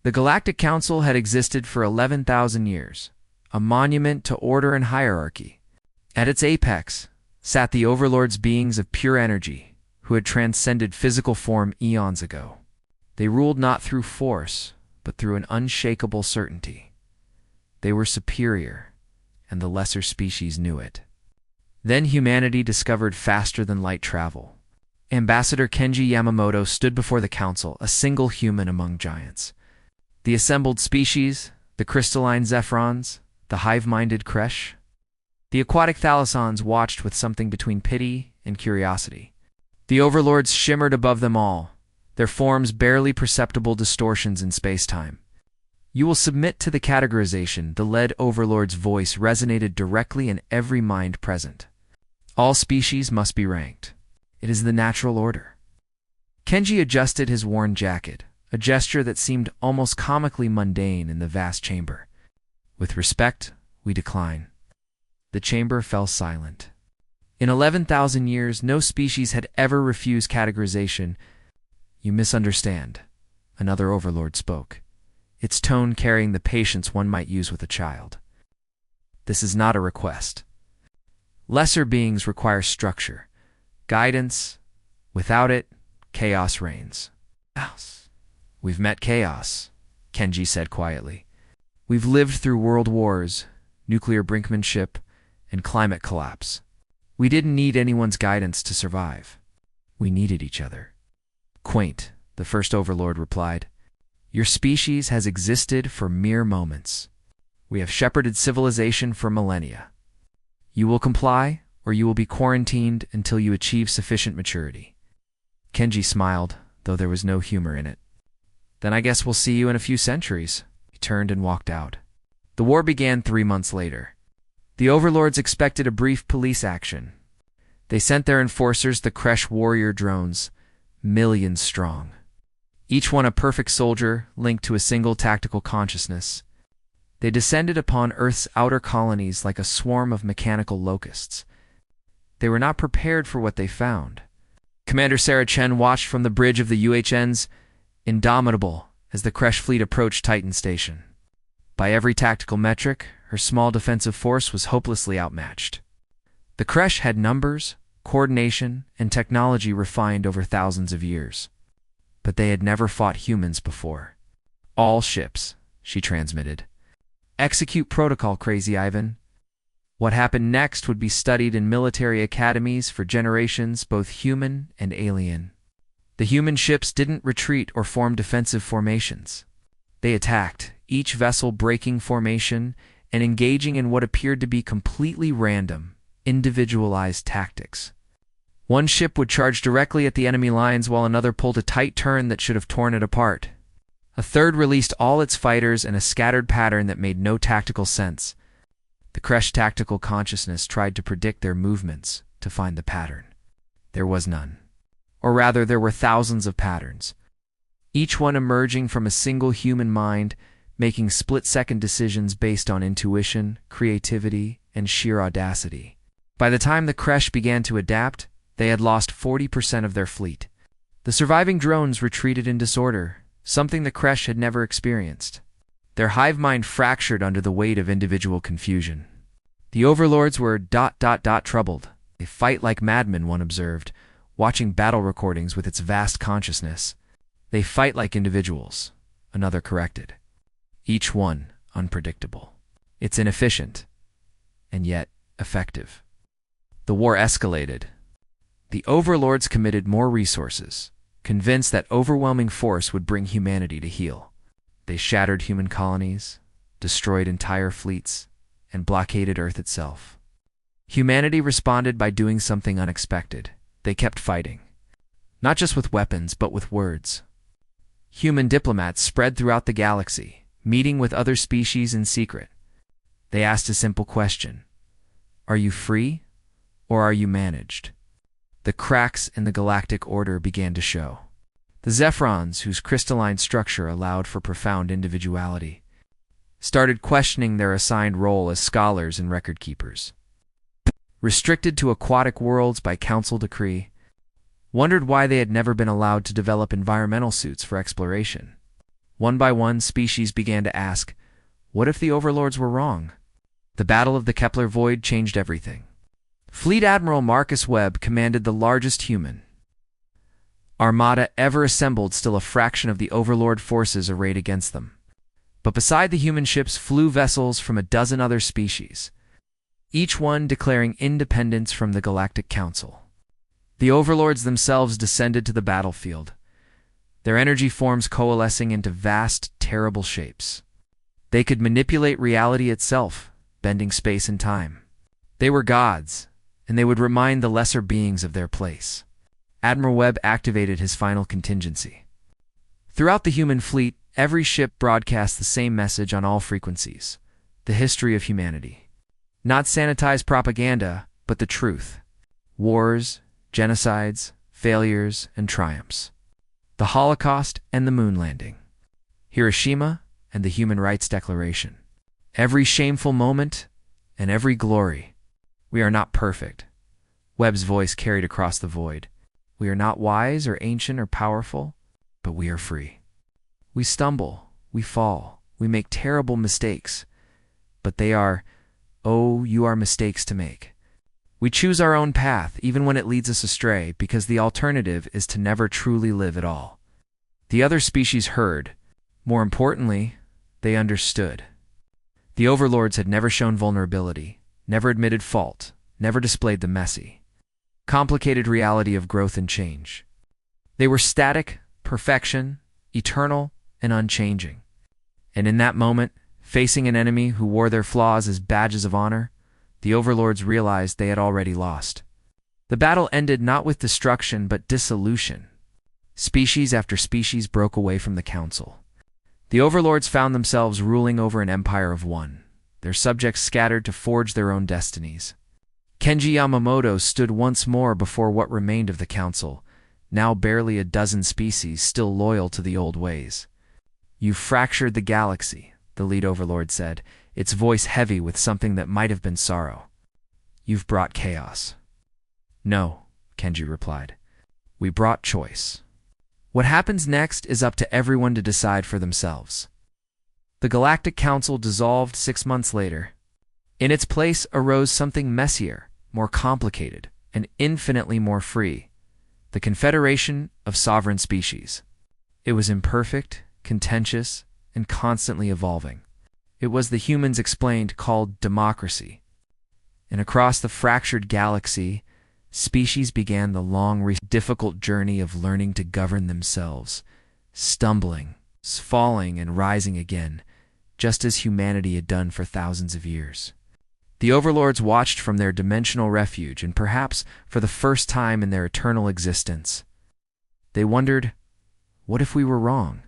The Galactic Council had existed for 11,000 years, a monument to order and hierarchy. At its apex sat the Overlords, beings of pure energy, who had transcended physical form eons ago. They ruled not through force, but through an unshakable certainty. They were superior, and the lesser species knew it. Then humanity discovered faster-than-light travel. Ambassador Kenji Yamamoto stood before the council, a single human among giants. The assembled species, the crystalline Zephrons, the hive-minded Kresh. The aquatic Thalassons watched with something between pity and curiosity. The Overlords shimmered above them all, their forms barely perceptible distortions in space-time. "You will submit to the categorization," the lead Overlord's voice resonated directly in every mind present. "All species must be ranked. It is the natural order." Kenji adjusted his worn jacket, a gesture that seemed almost comically mundane in the vast chamber. "With respect, we decline." The chamber fell silent. In 11,000 years, no species had ever refused categorization. "You misunderstand," another Overlord spoke, its tone carrying the patience one might use with a child. "This is not a request. Lesser beings require structure, guidance. Without it, chaos reigns." "We've met chaos," Kenji said quietly. "We've lived through world wars, nuclear brinkmanship, and climate collapse. We didn't need anyone's guidance to survive. We needed each other." "Quaint," the first Overlord replied. "Your species has existed for mere moments. We have shepherded civilization for millennia. You will comply, or you will be quarantined until you achieve sufficient maturity." Kenji smiled, though there was no humor in it. "Then I guess we'll see you in a few centuries." He turned and walked out. The war began 3 months later. The Overlords expected a brief police action. They sent their enforcers, the Kresh warrior drones, millions strong. Each one a perfect soldier linked to a single tactical consciousness. They descended upon Earth's outer colonies like a swarm of mechanical locusts. They were not prepared for what they found. Commander Sarah Chen watched from the bridge of the UHNs, indomitable, as the Kresh fleet approached Titan Station. By every tactical metric, her small defensive force was hopelessly outmatched. The Kresh had numbers, coordination, and technology refined over thousands of years. But they had never fought humans before. "All ships," she transmitted. "Execute protocol, Crazy Ivan." What happened next would be studied in military academies for generations, both human and alien. The human ships didn't retreat or form defensive formations. They attacked, each vessel breaking formation and engaging in what appeared to be completely random, individualized tactics. One ship would charge directly at the enemy lines while another pulled a tight turn that should have torn it apart. A third released all its fighters in a scattered pattern that made no tactical sense. The Kresh tactical consciousness tried to predict their movements, to find the pattern. There was none. Or rather, there were thousands of patterns, each one emerging from a single human mind, making split-second decisions based on intuition, creativity, and sheer audacity. By the time the Kresh began to adapt, they had lost 40% of their fleet. The surviving drones retreated in disorder, something the Kresh had never experienced. Their hive mind fractured under the weight of individual confusion. The Overlords were ... troubled. "They fight like madmen," one observed, watching battle recordings with its vast consciousness. "They fight like individuals," another corrected. "Each one unpredictable. It's inefficient, and yet effective." The war escalated. The Overlords committed more resources, convinced that overwhelming force would bring humanity to heel. They shattered human colonies, destroyed entire fleets, and blockaded Earth itself. Humanity responded by doing something unexpected. They kept fighting. Not just with weapons, but with words. Human diplomats spread throughout the galaxy, meeting with other species in secret. They asked a simple question: "Are you free, or are you managed?" The cracks in the galactic order began to show. The Zephrons, whose crystalline structure allowed for profound individuality, started questioning their assigned role as scholars and record keepers. Restricted to aquatic worlds by council decree, wondered why they had never been allowed to develop environmental suits for exploration. One by one, species began to ask, what if the Overlords were wrong? The Battle of the Kepler Void changed everything. Fleet Admiral Marcus Webb commanded the largest human armada ever assembled, still a fraction of the Overlord forces arrayed against them. But beside the human ships flew vessels from a dozen other species, each one declaring independence from the Galactic Council. The Overlords themselves descended to the battlefield, their energy forms coalescing into vast, terrible shapes. They could manipulate reality itself, bending space and time. They were gods, and they would remind the lesser beings of their place. Admiral Webb activated his final contingency. Throughout the human fleet, every ship broadcast the same message on all frequencies: the history of humanity. Not sanitized propaganda, but the truth. Wars, genocides, failures, and triumphs. The Holocaust and the moon landing. Hiroshima and the Human Rights Declaration. Every shameful moment and every glory. We are not perfect. Webb's voice carried across the void. We are not wise or ancient or powerful, but we are free. We stumble, we fall, we make terrible mistakes, but they are, oh, you are mistakes to make. We choose our own path, even when it leads us astray, because the alternative is to never truly live at all. The other species heard. More importantly, they understood. The Overlords had never shown vulnerability, never admitted fault, never displayed the messy, complicated reality of growth and change. They were static, perfection, eternal, and unchanging. And in that moment, facing an enemy who wore their flaws as badges of honor, the Overlords realized they had already lost. The battle ended not with destruction but dissolution. Species after species broke away from the Council. The Overlords found themselves ruling over an empire of one, their subjects scattered to forge their own destinies. Kenji Yamamoto stood once more before what remained of the Council, now barely a dozen species still loyal to the old ways. "You fractured the galaxy," the lead Overlord said, its voice heavy with something that might have been sorrow. "You've brought chaos." "No," Kenji replied. "We brought choice." What happens next is up to everyone to decide for themselves. The Galactic Council dissolved 6 months later. In its place arose something messier, more complicated, and infinitely more free: the Confederation of Sovereign Species. It was imperfect, contentious, and constantly evolving. It was, the humans explained, called democracy. And across the fractured galaxy, species began the long, difficult journey of learning to govern themselves, stumbling, falling, and rising again, just as humanity had done for thousands of years. The Overlords watched from their dimensional refuge, and perhaps for the first time in their eternal existence, they wondered, what if we were wrong?